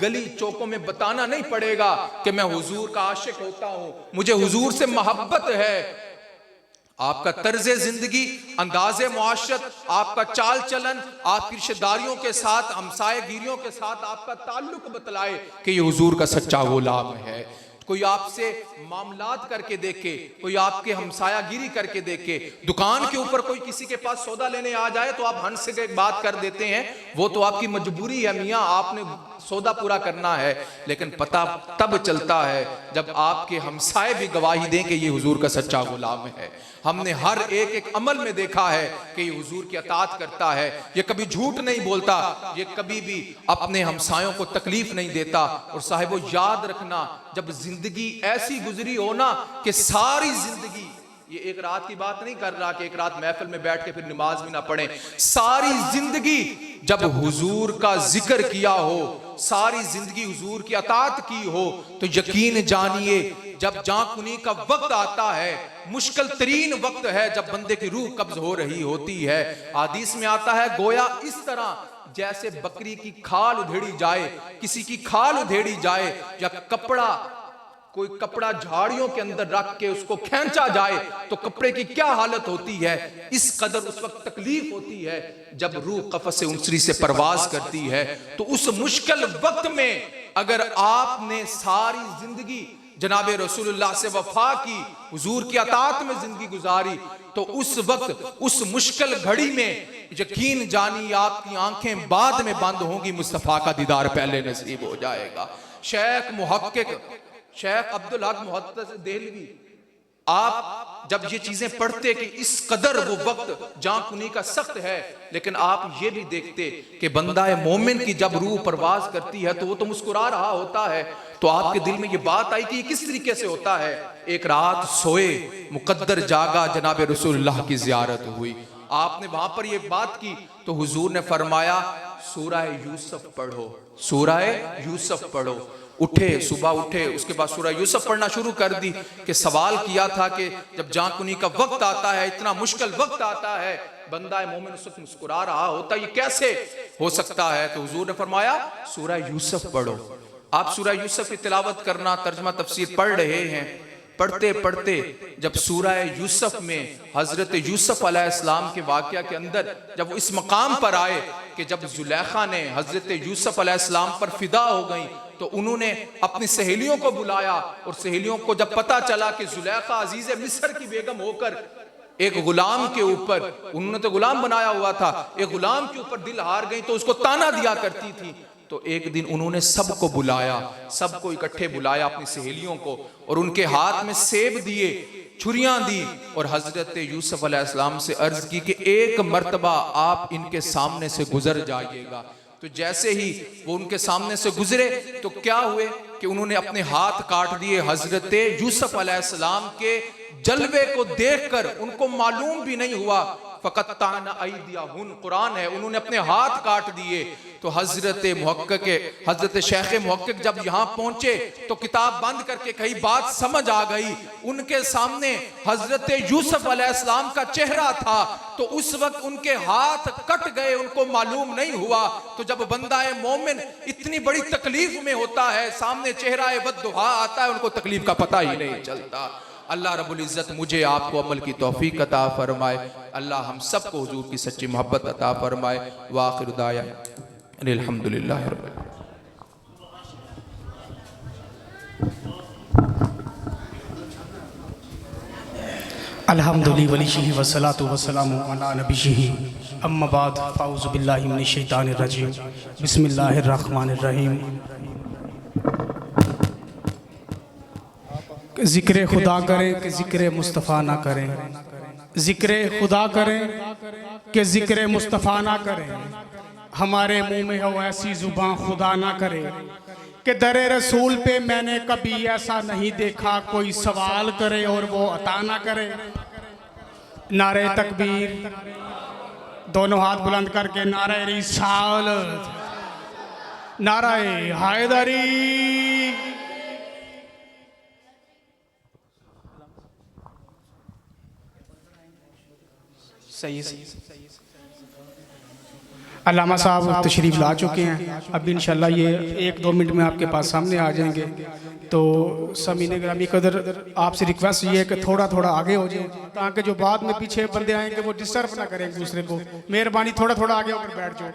गली चौकों में बताना नहीं पड़ेगा कि मैं हुजूर का आशिक होता हूं, मुझे हुजूर से मोहब्बत है। आपका तर्ज जिंदगी, अंदाज़े मुआशरत, आपका चाल चलन, आपकी रिश्तेदारियों के साथ, हमसायगिरियों के साथ आपका ताल्लुक बतलाए कि ये हुजूर का सच्चा गुलाम है। कोई आपसे मामलात करके देखे, कोई आपके हमसायागिरी करके देखे, दुकान के ऊपर कोई किसी के पास सौदा लेने आ जाए तो आप हंस के बात कर देते हैं, वो तो आपकी मजबूरी है मियाँ, आपने सौदा पूरा करना है। लेकिन पता तब चलता है जब आपके हमसाए भी गवाही दें कि ये हुजूर का सच्चा गुलाम है। हमने हर एक एक अमल में देखा है कि ये हुजूर की अतात करता है, ये कभी झूठ नहीं बोलता, ये कभी भी अपने हमसायों को तकलीफ नहीं देता। और साहिबो याद रखना, जब जिंदगी ऐसी गुजरी हो ना कि सारी जिंदगी, ये एक रात की बात नहीं कर रहा कि एक रात महफिल में बैठ के फिर नमाज भी ना पढ़े, सारी जिंदगी जब हुजूर का जिक्र किया हो, सारी जिंदगी हुजूर की अतात की हो, तो यकीन जानिए जब जाकुनी का वक्त आता है, मुश्किल तरीन वक्त है, जब बंदे की रूह कब्ज हो रही होती है, हदीस में आता है गोया इस तरह जैसे बकरी की खाल उधेड़ी जाए, किसी की खाल उधेड़ी जाए, या कपड़ा, कोई कपड़ा झाड़ियों के अंदर रख के उसको खींचा जाए तो कपड़े की क्या हालत होती है। इस कदर उस वक्त तकलीफ होती है जब रूह कफ़स उनसरी से परवाज करती है। तो उस मुश्किल वक्त में अगर आपने सारी जिंदगी जनाबे रसूलुल्लाह से वफा की, हुजूर की अतात में जिंदगी गुजारी, तो उस वक्त, उस मुश्किल घड़ी में यकीन जानिए आपकी आंखें बाद में बंद होंगी, मुस्तफ़ा का दीदार पहले नसीब हो जाएगा। शेख मुहक्किक शेख अब्दुल हक मुहद्दिस देहलवी, आप जब ये चीजें पढ़ते कि इस कदर वो वक्त जाकुनी का सख्त है, लेकिन आप ये भी देखते कि बंदा मोमिन की जब रूह परवाज करती है तो वो तो मुस्कुरा रहा होता है। तो आपके दिल में ये बात आई कि ये किस तरीके से होता है। एक रात सोए, मुकद्दर जागा, जनाब रसूलुल्लाह की जियारत हुई, आपने वहां पर ये बात की तो हुजूर ने फरमाया सूरह यूसुफ पढ़ो, सूरह यूसुफ पढ़ो। उठे, सुबह उठे, उसके बाद सूरह यूसुफ पढ़ना शुरू कर दी। कि सवाल किया था कि जब जाकुनी का वक्त आता है, इतना मुश्किल वक्त आता है, बंदा मोमिन उस वक्त मुस्कुरा रहा होता, ये कैसे हो सकता है। तो हुजूर ने फरमाया सूरह यूसुफ पढ़ो। आप सूरह यूसुफ की तिलावत करना, तर्जमा तफसीर पढ़ रहे हैं, पढ़ते पढ़ते जब सूरह यूसुफ में हजरत यूसुफ अलैहिस्सलाम के वाक़या के अंदर जब वो इस मकाम पर आए कि जब जुलेखा ने हजरत यूसुफ अलैहिस्सलाम पर फिदा हो गई, तो उन्होंने अपनी सहेलियों को बुलाया, और सहेलियों को जब पता चला कि जुलेखा अजीज मिस्र की बेगम होकर एक गुलाम के ऊपर, उन्होंने तो गुलाम बनाया हुआ था, एक गुलाम के ऊपर दिल हार गई तो उसको ताना दिया करती थी। तो एक दिन उन्होंने सबको बुलाया, सबको इकट्ठे बुलाया, अपनी सहेलियों को, और उनके हाथ में सेब दिए, छुरियां दी, और हजरत यूसुफ अलैहिस्सलाम से अर्ज की कि एक मर्तबा आप इनके सामने से गुजर जाइएगा। तो जैसे ही वो उनके सामने से गुजरे तो क्या हुए कि उन्होंने अपने हाथ काट दिए। हजरत यूसुफ अलैहिस्सलाम के जलवे को देखकर उनको मालूम भी नहीं हुआ, फ़क़त्ताना अयदियहुन, कुरान है, उन्होंने अपने हाथ काट दिए। तो हज़रत शेख मुहक्किक जब यहाँ पहुंचे तो किताब बंद करके कहीं बात समझ आ गई। उनके सामने हज़रत यूसुफ अलैहिस्सलाम का चेहरा था, तो उस वक्त उनके हाथ कट गए, उनको मालूम नहीं हुआ। तो जब बंदाए मोमिन इतनी बड़ी तकलीफ में होता है, सामने चेहरा बद्दुहा आता है, उनको तकलीफ का पता ही नहीं चलता। अल्लाह रब्बुल इज़्ज़त मुझे आपको अमल की तौफीक अता फरमाए। अल्लाह हम सबको हुजूर की सच्ची मोहब्बत अता फरमाए। व आखिर दाया अल्हम्दुलिल्लाह रब्बिल अल्हम्दुलिल्लाहि वलिही वस्सलातु वस्सलामु अला नबिय्यिही अम्मा बाद फ़ाऊज़ु बिल्लाहि मिनश शैतानिर रजीम बिस्मिल्लाहिर रहमानिर रहीम। ज़िक्र खुदा करें कि ज़िक्र मुस्तफ़ा ना करें, ज़िक्र खुदा करें कि ज़िक्र मुस्तफ़ा ना करें। हमारे मुंह में हो ऐसी ज़ुबान खुदा ना करे कि दरे रसूल पे मैंने कभी ऐसा नहीं देखा कोई सवाल करे और वो अता ना करे। नारे तकबीर, दोनों हाथ बुलंद करके नारे रिसालत, नारे हैदरी। सही अल्लामा साहब तशरीफ़ ला चुके हैं, अभी इंशाल्लाह ये 1-2 मिनट में आपके पास सामने आ जाएंगे। तो समीने ग्रामी कदर, आपसे रिक्वेस्ट ये है कि थोड़ा थोड़ा आगे हो जाए, ताकि जो बाद में पीछे बंदे आएंगे वो डिस्टर्ब ना करें एक दूसरे को। मेहरबानी थोड़ा थोड़ा आगे होकर बैठ जाओ,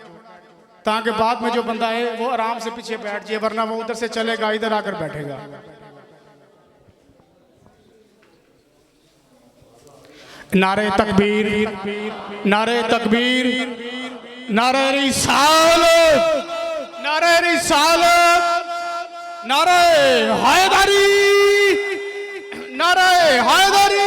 ताकि बाद में जो बंदा है वो आराम से पीछे बैठ जाए, वरना वो उधर से चलेगा इधर आकर बैठेगा। नारे तकबीर, नारे तकबीर, नारे रिसालत, नारे रिसालत, नारे हैदरी, नारे हैदरी।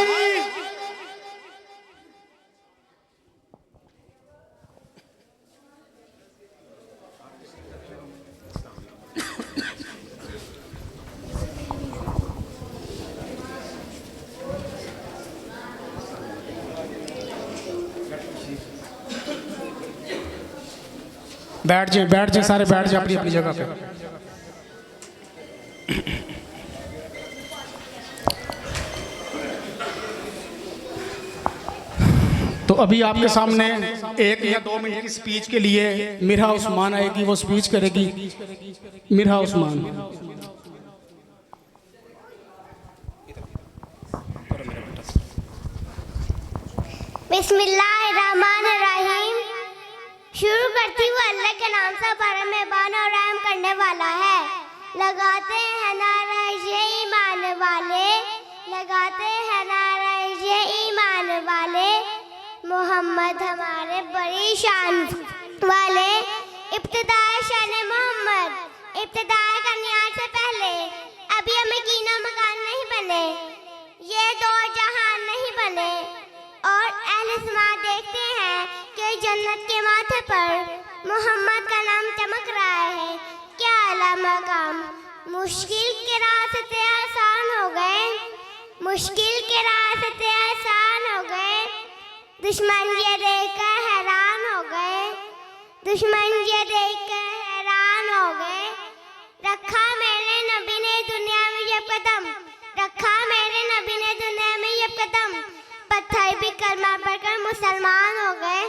बैठ जाए सारे बैठ जाए अपनी अपनी जगह पे। तो अभी आपके सामने 1 या 2 मिनट की स्पीच के लिए मिरहा उस्मान आएगी, वो स्पीच करेगी। मिरहा उस्मान। बिस्मिल्लाहिर्रहमानिर्रहीम। शुरू करती हूँ अल्लाह के नाम से, बड़ा मेहरबान और रहम करने वाला है। लगाते हैं नारा ये ईमान वाले, लगाते हैं नारा ये ईमान वाले, मोहम्मद हमारे बड़ी शान वाले। इब्तिदाए शान मोहम्मद, इब्तिदाए कन्यार से पहले अभी हमें कीना मकान नहीं बने, ये 2 जहान नहीं बने। और अहले समाज देखते हैं कि जन्नत के माथे पर मोहम्मद का नाम चमक रहा है। क्या आला मकाम, मुश्किल के रास्ते आसान हो गए, मुश्किल के रास्ते आसान हो गए। दुश्मन ये देखकर हैरान हो गए, दुश्मन ये देखकर हैरान हो गए। रखा मेरे नबी ने दुनिया में ये कदम, रखा मेरे नबी ने दुनिया में ये कदम। पत्थर भी कलमा पढ़कर मुसलमान हो गए,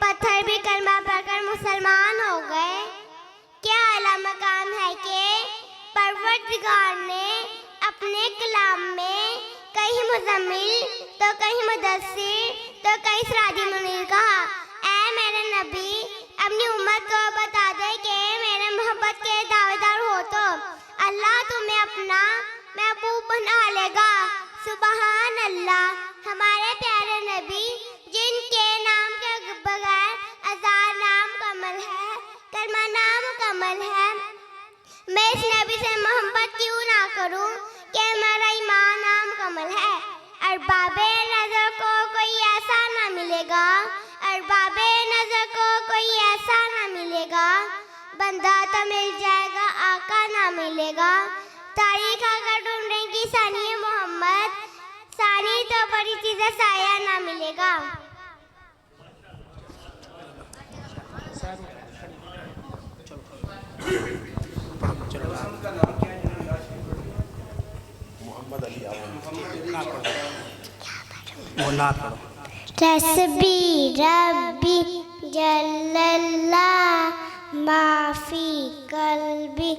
पत्थर भी कलमा पढ़कर मुसलमान हो गए। क्या आला मकाम है कि परवरदिगार ने अपने कलाम में कहीं मुज़म्मिल तो कहीं मुदस्सिर तो कहीं सिराजी मुनीर कहा। ऐ मेरे नबी, अपनी उम्मत को बता दे कि मेरे मोहब्बत के दावेदार हो तो अल्लाह तुम्हें अपना महबूब बना लेगा। सुबहान अल्लाह, हमारे प्यारे नबी जिनके नाम के बगैर 1000 नाम कमल है, कलमा नाम कमल है। मैं इस नबी से मोहब्बत क्यों ना करूं कि मेरा ईमान नाम कमल है। अरबाबे नजर को कोई ऐसा ना मिलेगा, अरबाबे नजर को कोई ऐसा ना मिलेगा। बंदा तो मिल जाएगा, आका ना मिलेगा। तारीख अगर ढूंढेंगी सानी मोहम्मद, सानी तो बड़ी चीज़ें साया ना मिलेगा। वो ना पढ़ो। रस्बी रब्बी जल्लल्लाह माफी कल्बी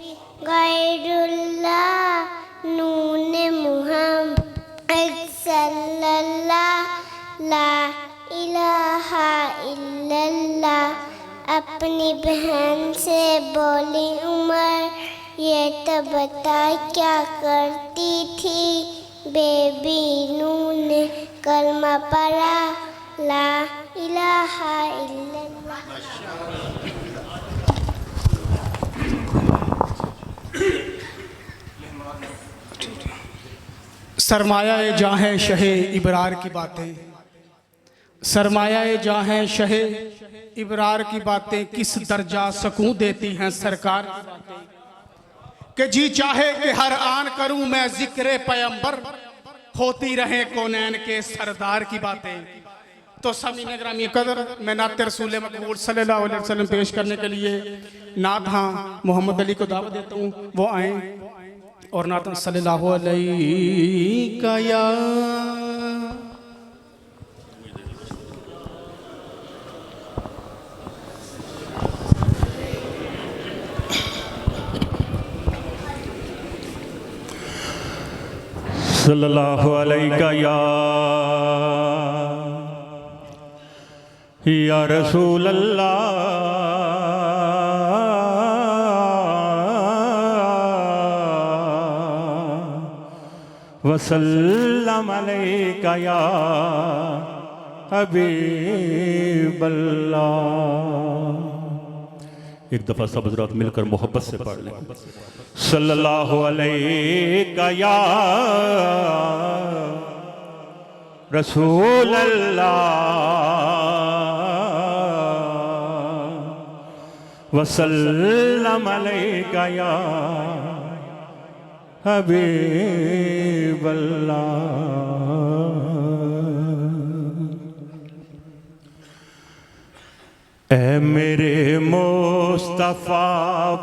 गैरुल्लाह नून मुहम्मद सल्लल्लाह ला इलाहा इल्लल्लाह। अपनी बहन से बोली उमर, ये तो बता क्या करती थी। बेबी नून कलमा पढ़ा, ला इलाहा इल्लल्लाह। सरमाया जहाँ है शहे इबरार की बातें, सरमाया जहाँ है शहे इबरार की बातें किस दर्जा सकून देती हैं सरकार के। जी चाहे कि हर आन करूं मैं जिक्र पैगंबर, होती रहे कौनैन के सरदार की बातें। तो समीन ग्रामी कदर मैं नात रसूल मकबूल सल्लल्लाहु अलैहि वसल्लम पेश करने के लिए नात हाँ मोहम्मद अली को दावत देता हूँ, वो आए और नात सल्लल्लाहु अलैहि का या सल्लल्लाहु अलैका या रसूल अल्लाह वसल्लम अलैका या हबीब अल्लाह। एक दफा सब हज़रात मिलकर मोहब्बत से पढ़ लें। सल्लल्लाहु अलैका या रसूल अल्लाह वसल्लम अलैका या हबीब अल्लाह। ऐ मेरे मुस्तफ़ा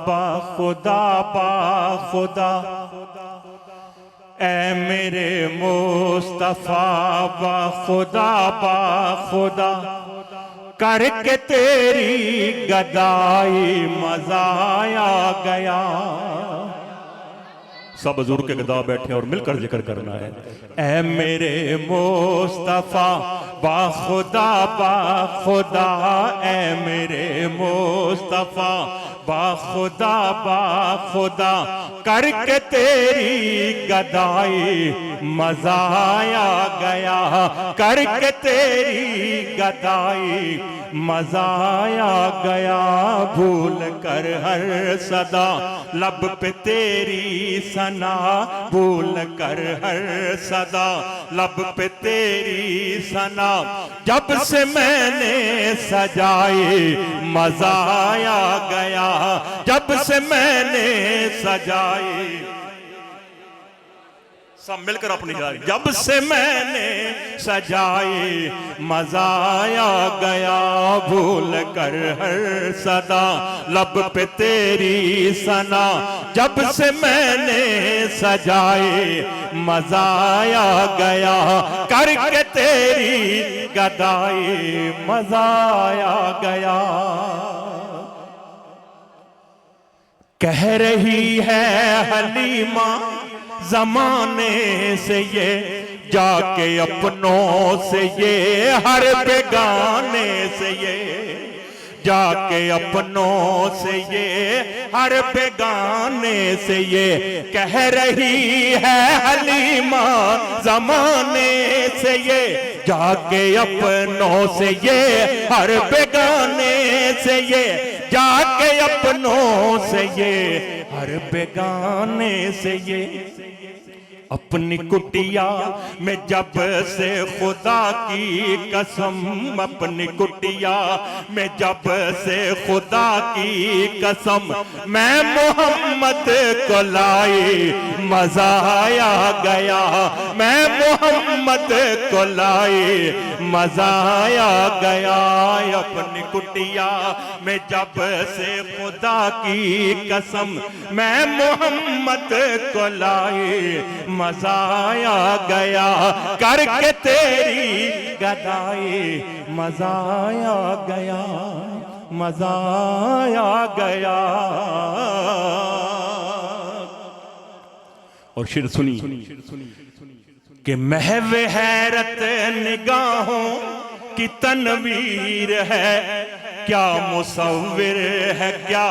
बाखुदा बाखुदा, ऐ मेरे मुस्तफ़ा बाखुदा बाखुदा, करके तेरी गदाई मज़ा आ गया। सब बुजुर्ग के गदा बैठे और मिलकर जिक्र करना है। ऐ मेरे मुस्तफ़ा बाखुदा बाखुदा, ऐ मेरे मुस्तफ़ा बाखुदा बाखुदा, करके तेरी गदाई मज़ा आ गया। करके तेरी गदाई मज़ा आ गया। भूल कर हर सदा लब पे तेरी सना, भूल कर हर सदा लब पे तेरी सना। जब से मैंने सजाई मज़ा आ गया। जब से मैंने सजाई, सब मिलकर अपनी जारी। जब से मैंने सजाई मज़ा आ गया। भूल कर हर सदा लब पे तेरी सना। जब से मैंने सजाई मज़ा आ गया। करके तेरी गदाई मज़ा आ गया। कह रही है हलीमा ज़माने से ये, जाके अपनों से ये, हर बेगाने से ये, जाके अपनों से ये, हर बेगाने से ये। कह रही है हलीमा ज़माने से ये, जाके अपनों से ये, हर बेगाने से ये, जाके अपनों से ये, हर बेगाने से ये। अपनी कुटिया में जब से खुदा की कसम, अपनी कुटिया में जब से खुदा की कसम, मैं मोहम्मद को लाई मज़ा आ गया। मैं मोहम्मद मोहम्मद को लाए, मजा आ गया। अपनी कुटिया में जब से खुदा की कसम मैं मोहम्मद को लाए, मजा आ गया। करके तेरी गदाई मजा आ गया, मजा आ गया। और शेर सुनी कि महव हैरत निगाहों की तनवीर है, क्या मुसव्विर है, क्या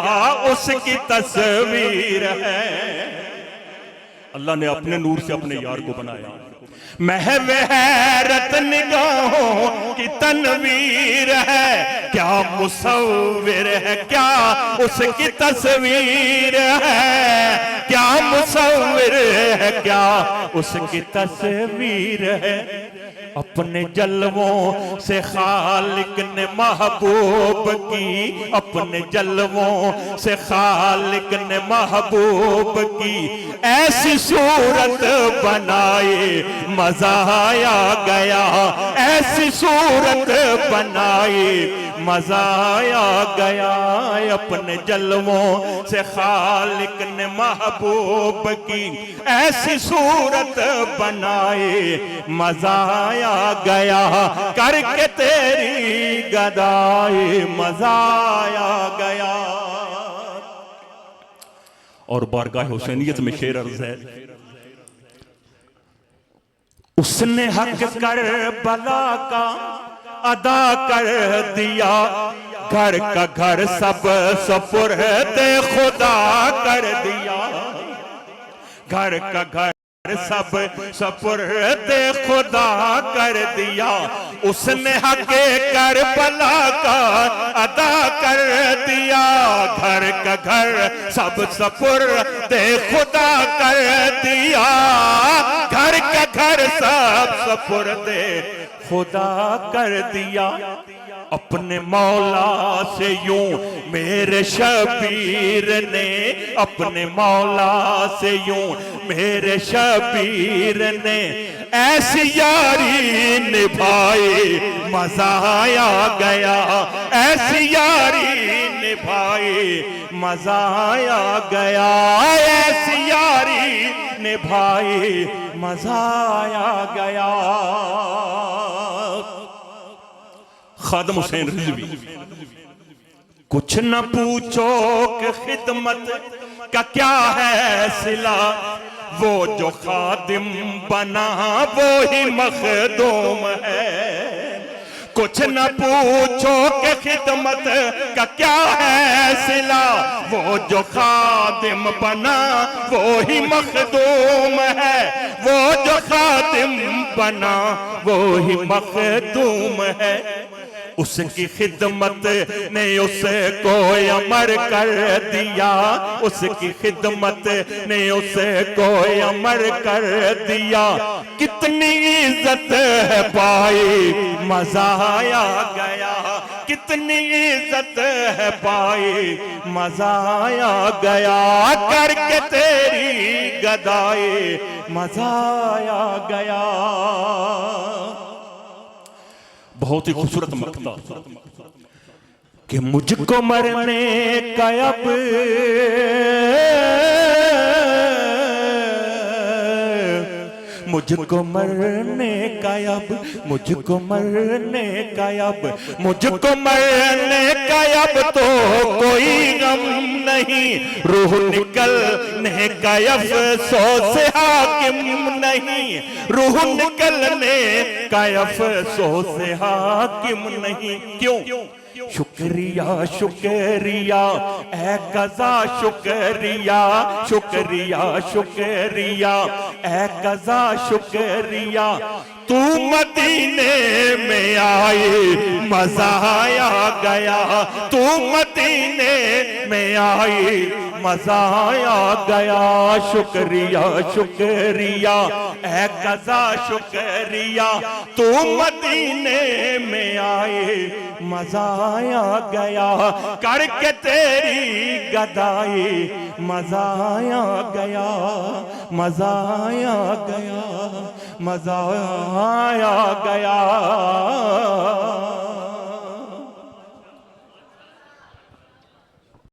उसकी तस्वीर है। अल्लाह ने अपने नूर से अपने यार को बनाया। महव हैरत निगाहों की तनवीर है, क्या मुसव्विर है, क्या उसकी तस्वीर है, क्या मुसव्विर है, क्या उसकी तस्वीर है। अपने जलवों से खालिक ने महबूब की, अपने जलवों से खालिक ने महबूब की ऐसी सूरत बनाई, मजा आ गया। ऐसी सूरत बनाई, मजा आ गया। अपने जलवों से खालिक ने महबूब की ऐसी सूरत बनाई, मजा आ गया। करके तेरी गदाई मजा आ गया। और बारगाह हुसैनियत में शेर अर्ज है, उसने हक कर बला का अदा कर दिया, घर का घर सब सुपुर्द खुदा कर दिया। घर का घर सब सुपुर्द खुदा कर दिया। उसने हक़ करबला का अदा कर दिया, घर का घर सब सुपुर्द खुदा कर दिया। घर का घर सब सुपुर्द खुदा कर दिया। अपने मौला से यूं मेरे शबीर ने, अपने मौला से यूं मेरे शबीर ने ऐसी यारी निभाई, मजा आ गया। ऐसी यारी निभाई, मजा आ गया। ऐसी यारी निभाई, मजा आ गया। खादम हुसैन रिजवी, कुछ न पूछो कि खिदमत का क्या है सिला, वो जो खादिम बना वो ही मखदूम है। कुछ न पूछो कि खिदमत का क्या है सिला, वो जो खादिम बना वो ही मखदूम है। वो जो खादिम बना वो ही मखदूम है। उसकी खिदमत ने उसको अमर कर दिया, उसकी खिदमत ने उसको अमर कर दिया। कितनी इज्जत है पाई, मजा आ गया। कितनी इज्जत है पाई, मजा आ गया। करके तेरी गदाई मजा आ गया। बहुत ही खूबसूरत मकता कि मुझको मरने का अब मुझको मरने का अब, मुझको मरने का अब, मुझको मरने का अब तो कोई गम नहीं। रूह निकलने का अफसोस हाकिम नहीं, रूह निकलने का अफसोस हाकिम नहीं। क्यों? शुक्रिया शुक्रिया ए कज़ा शुक्रिया, शुक्रिया शुक्रिया ए कज़ा शुक्रिया। तू मदीने में आई, मजा आ गया। तू मदीने मदीने में आई मजा आ गया। शुक्रिया शुक्रिया है कजा शुक्रिया, तू मदीने में आए मजा आ गया। करके तेरी गदाई मजा आ गया, मजा आ गया, मजा आ गया।